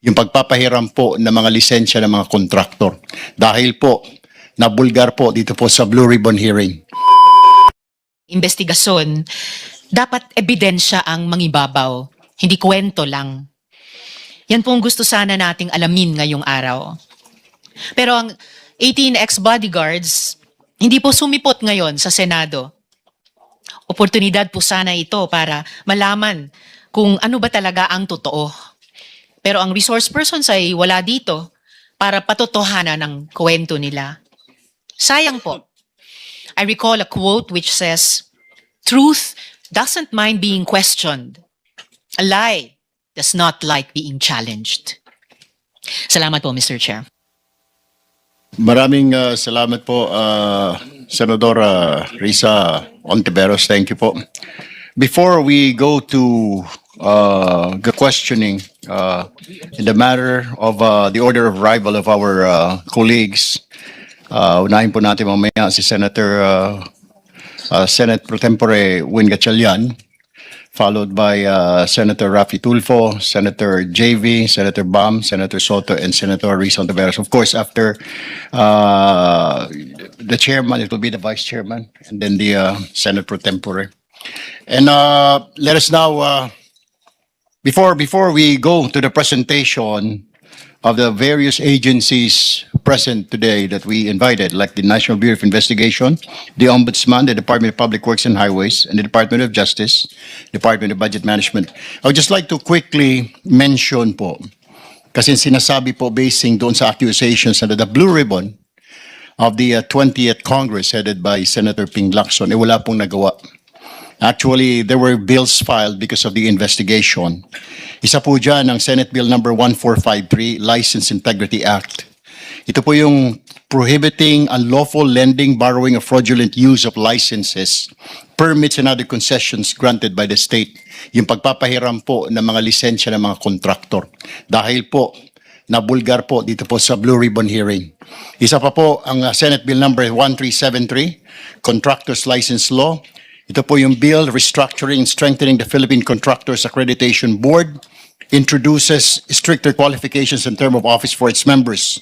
yung pagpapahiram po ng mga lisensya ng mga kontraktor. Dahil po, nabulgar po dito po sa Blue Ribbon hearing. Investigasyon, dapat ebidensya ang mangibabaw, hindi kwento lang. Yan po ang gusto sana nating alamin ngayong araw. Pero ang 18 ex-bodyguards, hindi po sumipot ngayon sa Senado. Oportunidad po sana ito para malaman kung ano ba talaga ang totoo. Pero ang resource persons ay wala dito para patotohanan ng kwento nila. Sayang po. I recall a quote which says, "Truth doesn't mind being questioned. A lie does not like being challenged." Salamat po, Mr. Chair. Maraming salamat po, Senadora Risa Ontiveros. Thank you po. Before we go to the questioning in the matter of the order of arrival of our colleagues, unahin po natin mamaya si Senate Pro Tempore Win Gatchalian, followed by Senator Raffy Tulfo, Senator JV, Senator Bam, Senator Soto, and Senator Risa Ontiveros. Of course, after the chairman, it will be the vice chairman, and then the Senate Pro Tempore. And let us now, before we go to the presentation of the various agencies present today that we invited, like the National Bureau of Investigation, the Ombudsman, the Department of Public Works and Highways, and the Department of Justice, Department of Budget Management. I would just like to quickly mention po, kasi sinasabi po basing doon sa accusations na the Blue Ribbon of the 20th Congress headed by Senator Ping Lacson, wala pong nagawa. Actually, there were bills filed because of the investigation. Isa po dyan ang Senate Bill number 1453, License Integrity Act. Ito po yung prohibiting unlawful lending, borrowing, or fraudulent use of licenses, permits, and other concessions granted by the state. Yung pagpapahiram po ng mga lisensya ng mga kontraktor. Dahil po, nabulgar po dito po sa Blue Ribbon hearing. Isa pa po ang Senate Bill number 1373, Contractors License Law. Ito po yung bill restructuring and strengthening the Philippine Contractors Accreditation Board, introduces stricter qualifications and term of office for its members.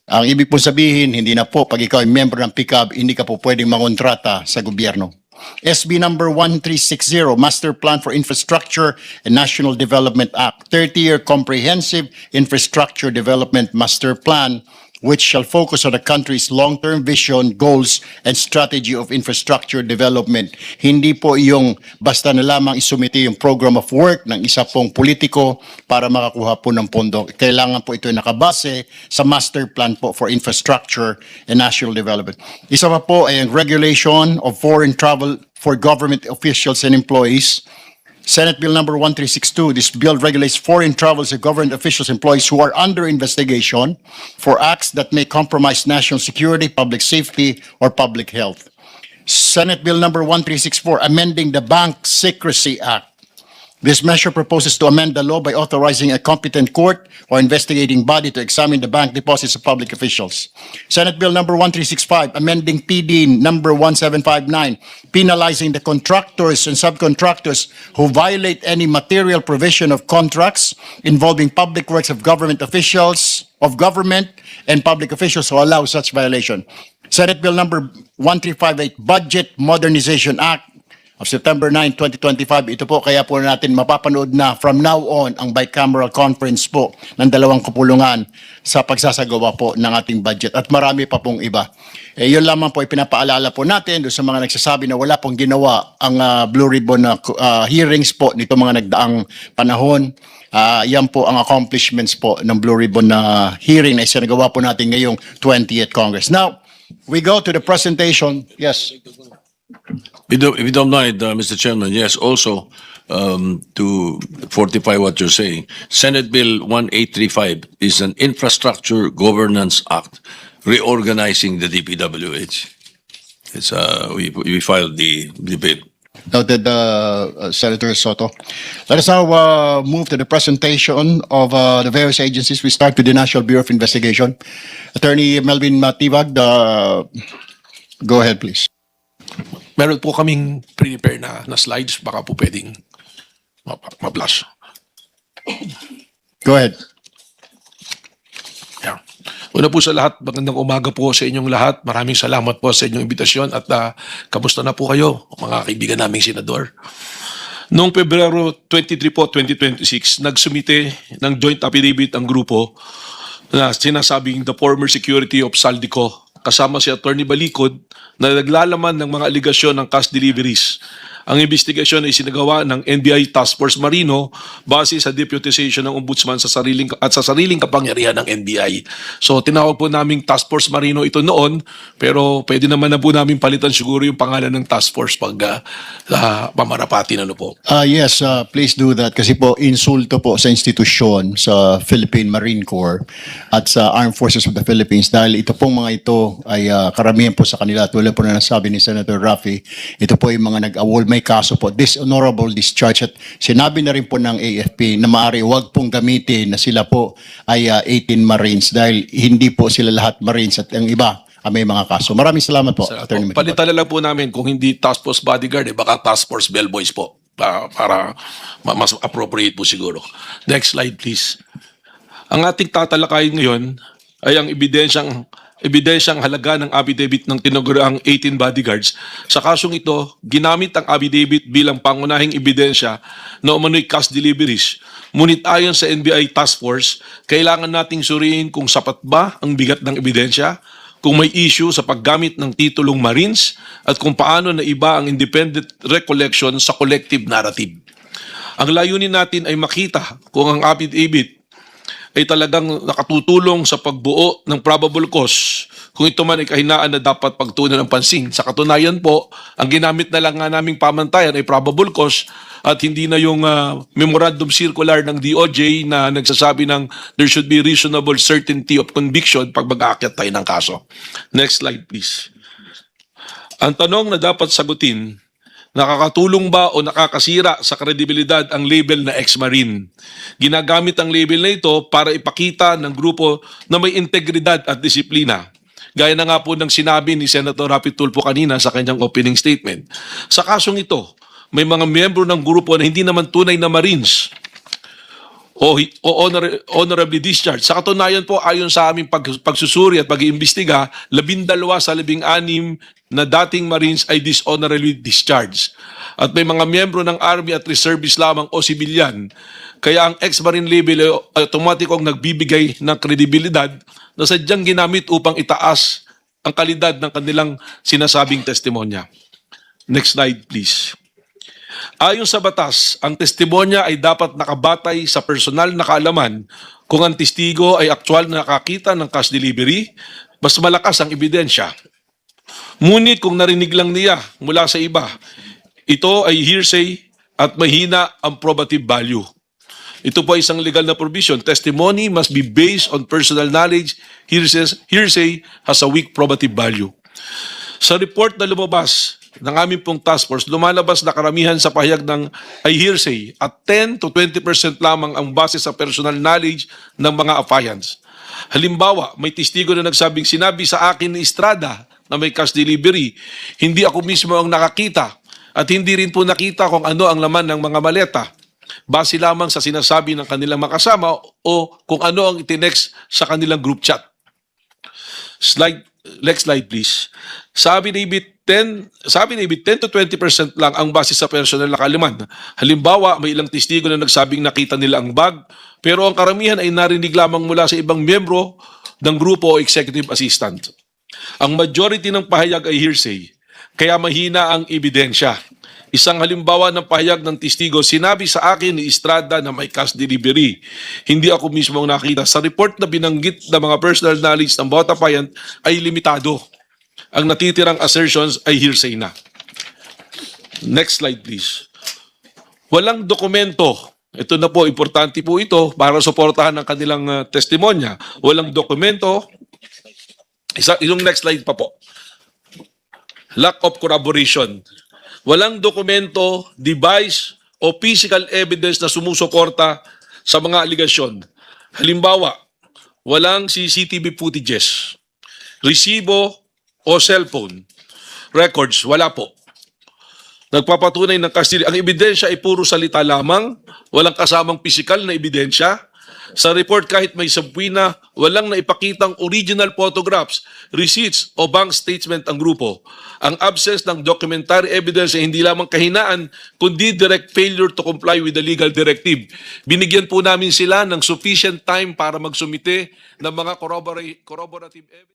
Ang ibig po sabihin, hindi na po, pag ikaw ay member ng PICAB, hindi ka po pwedeng mangontrata sa gobyerno. SB number 1360, Master Plan for Infrastructure and National Development Act, 30-year Comprehensive Infrastructure Development Master Plan, which shall focus on the country's long-term vision, goals, and strategy of infrastructure development. Hindi po yung basta na lamang isumiti yung program of work ng isa pong politiko para makakuha po ng pondo. Kailangan po ito nakabase sa master plan po for infrastructure and national development. Isa pa po ay ang regulation of foreign travel for government officials and employees. Senate Bill number 1362, this bill regulates foreign travels of government officials and employees who are under investigation for acts that may compromise national security, public safety, or public health. Senate Bill number 1364, amending the Bank Secrecy Act. This measure proposes to amend the law by authorizing a competent court or investigating body to examine the bank deposits of public officials. Senate Bill number 1365, amending PD number 1759, penalizing the contractors and subcontractors who violate any material provision of contracts involving public works of government officials, of government and public officials who allow such violation. Senate Bill number 1358, Budget Modernization Act of September 9, 2025. Ito po, kaya po natin mapapanood na from now on ang bicameral conference po ng dalawang kapulungan sa pagsasagawa po ng ating budget. At marami pa pong iba. Yun lamang po ipinapaalala po natin doon sa mga nagsasabi na wala pong ginawa ang Blue Ribbon hearings po nito mga nagdaang panahon. Yan po ang accomplishments po ng Blue Ribbon hearing na isinagawa po natin ngayong 20th Congress. Now, we go to the presentation. Yes. If you don't mind, Mr. Chairman, yes, also to fortify what you're saying, Senate Bill 1835 is an Infrastructure Governance Act reorganizing the DPWH. It's, we filed the bill. Noted, Senator Soto. Let us now move to the presentation of the various agencies. We start with the National Bureau of Investigation. Attorney Melvin Matibag, go ahead, please. Meron po kaming prepare na slides, baka po pwedeng ma-flash. Go ahead. Una po sa lahat, magandang umaga po sa inyong lahat. Maraming salamat po sa inyong imbitasyon at kamusta na po kayo, mga kaibigan naming senador. Noong Pebrero 23 po, 2026, nagsumite ng joint affidavit ang grupo na sinasabing the former security of Saldico kasama si Attorney Balikod na naglalaman ng mga aligasyon ng cash deliveries. Ang investigasyon ay sinagawa ng NBI Task Force Marino base sa deputization ng Ombudsman sa sariling kapangyarihan ng NBI. So tinawag po naming Task Force Marino ito noon, pero pwede naman na po namin palitan siguro yung pangalan ng Task Force pag pamarapati na po. Yes, please do that kasi po insulto po sa institusyon sa Philippine Marine Corps at sa Armed Forces of the Philippines dahil ito pong mga ito ay karamihan po sa kanila tulad po na nasabi ni Senator Raffy, ito po yung mga nag-awol, may kaso po, dishonorable discharge at sinabi na rin po ng AFP na maaari wag pong gamitin na sila po ay 18 Marines dahil hindi po sila lahat Marines at ang iba may mga kaso. Maraming salamat po, Attorney Makibat. Palitan na lang po namin kung hindi Task Force Bodyguard, baka Task Force Bellboys po para mas appropriate po siguro. Next slide please. Ang ating tatalakayin ngayon ay ang ebidensyang halaga ng affidavit ng tinaguriang 18 bodyguards. Sa kasong ito, ginamit ang affidavit bilang pangunahing ebidensya na umano'y cash deliveries. Ngunit ayon sa NBI Task Force, kailangan nating suriin kung sapat ba ang bigat ng ebidensya, kung may issue sa paggamit ng titulong Marines, at kung paano na iba ang independent recollection sa collective narrative. Ang layunin natin ay makita kung ang affidavit ay talagang nakatutulong sa pagbuo ng probable cause kung ito man ay kahinaan na dapat pagtuunan ng pansin. Sa katunayan po, ang ginamit na lang nga naming pamantayan ay probable cause at hindi na yung memorandum circular ng DOJ na nagsasabi ng there should be reasonable certainty of conviction pag mag-aakyat tayo ng kaso. Next slide please. Ang tanong na dapat sagutin, nakakatulong ba o nakakasira sa kredibilidad ang label na ex-marine? Ginagamit ang label na ito para ipakita ng grupo na may integridad at disiplina. Gaya na nga po ng sinabi ni Senator Raffy Tulfo kanina sa kanyang opening statement. Sa kasong ito, may mga miyembro ng grupo na hindi naman tunay na Marines o honorably discharged. Sa katunayan po, ayon sa aming pagsusuri at pag-iimbestiga, 12 sa 16 na dating Marines ay dishonorably discharged. At may mga miyembro ng Army at Reservists lamang o sibilyan. Kaya ang ex-Marine label ay automatikong nagbibigay ng kredibilidad na sadyang ginamit upang itaas ang kalidad ng kanilang sinasabing testimonya. Next slide please. Ayon sa batas, ang testimonya ay dapat nakabatay sa personal na kaalaman. Kung ang testigo ay aktual na nakakita ng cash delivery, mas malakas ang ebidensya. Ngunit kung narinig lang niya mula sa iba, ito ay hearsay at mahina ang probative value. Ito po ay isang legal na provision. Testimony must be based on personal knowledge. Hearsay has a weak probative value. Sa report na lumabas ng aming pong task force, lumalabas na karamihan sa pahayag ng ay hearsay at 10 to 20% lamang ang base sa personal knowledge ng mga affiants. Halimbawa, may testigo na nagsabing sinabi sa akin ni Estrada na may cash delivery. Hindi ako mismo ang nakakita at hindi rin po nakita kung ano ang laman ng mga maleta. Base lamang sa sinasabi ng kanilang makasama o kung ano ang itinext sa kanilang group chat. Next slide please. Sabi ni 10 to 20% lang ang base sa personal na kaalaman. Halimbawa, may ilang testigo na nagsabing nakita nila ang bag, pero ang karamihan ay narinig lamang mula sa ibang miyembro ng grupo o executive assistant. Ang majority ng pahayag ay hearsay, kaya mahina ang ebidensya. Isang halimbawa ng pahayag ng testigo, sinabi sa akin ni Estrada na may cash delivery. Hindi ako mismo ang nakita. Sa report na binanggit na mga personal knowledge ng bawat affiant ay limitado. Ang natitirang assertions ay hearsay na. Next slide please. Walang dokumento. Ito na po, importante po ito para suportahan ang kanilang testimonya. Walang dokumento. Yung next slide pa po. Lack of corroboration. Walang dokumento, device, o physical evidence na sumusuporta sa mga aligasyon. Halimbawa, walang CCTV footages, resibo o cellphone records, wala po. Nagpapatunay ng custody. Ang ebidensya ay puro salita lamang, walang kasamang physical na ebidensya. Sa report kahit may subpoena, walang naipakitang original photographs, receipts o bank statement ang grupo. Ang absence ng documentary evidence ay hindi lamang kahinaan, kundi direct failure to comply with the legal directive. Binigyan po namin sila ng sufficient time para magsumite ng mga corroborative evidence.